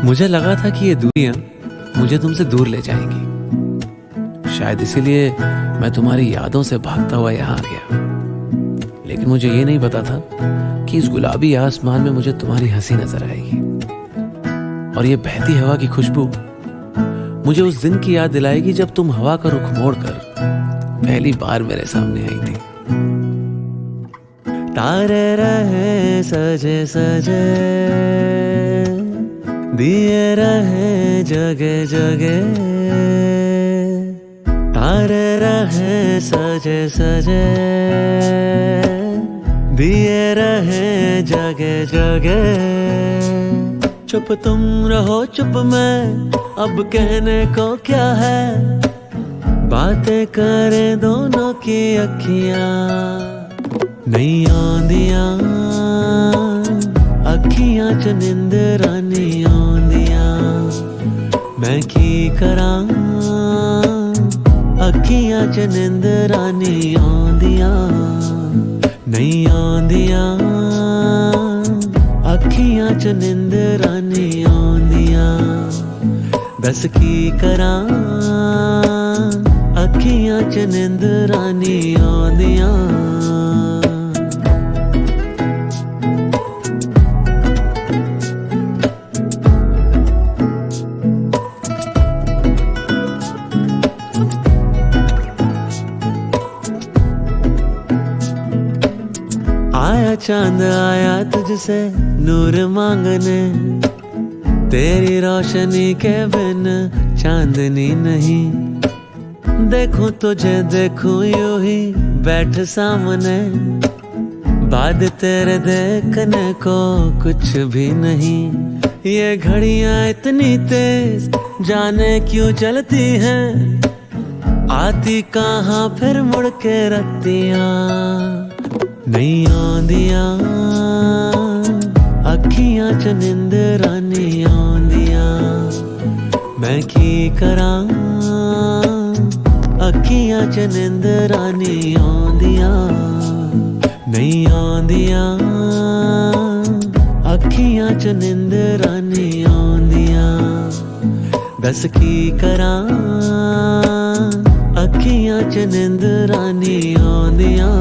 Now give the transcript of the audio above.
मुझे लगा था कि ये दूरियां मुझे तुमसे दूर ले जाएंगी, शायद इसीलिए मैं तुम्हारी यादों से भागता हुआ यहाँ आ गया। लेकिन मुझे ये नहीं पता था कि इस गुलाबी आसमान में मुझे तुम्हारी हंसी नजर आएगी, और ये बहती हवा की खुशबू मुझे उस दिन की याद दिलाएगी जब तुम हवा का रुख मोड़कर पहली बार मेरे सामने आई थी। तारे रहे सजे सजे, दिए रहे जगे जगे, तारे रहे सजे सजे, दिए रहे जगे जगे। चुप तुम रहो चुप मैं, अब कहने को क्या है, बातें करें दोनों की अखियां। नहीं आंदियां अखियां च निंदरां नहीं आंदियां, मैं की करां अखियां च निंदरां नहीं आंदियां। नहीं आंदियां अखियां च निंदरां नहीं आंदियां, दस की करां अखियां च निंदरां नहीं आंदियां। आया चांद आया तुझसे नूर मांगने, तेरी रोशनी के बिन चांदनी नहीं। देखूं तुझे देखूं यूं ही बैठ सामने, बाद तेरे देखने को कुछ भी नहीं। ये घड़ियां इतनी तेज जाने क्यों चलती हैं, आती कहाँ फिर मुड़ के रत्तियां। नहीं आंदियां अखियां च निंदरां नहीं आंदियां, मैं की करां अखियां च निंदरां नहीं आंदियां। नहीं आंदियां अखियां च निंदरां नहीं आंदियां, दस की करां अखियां च निंदरां नहीं आंदियां।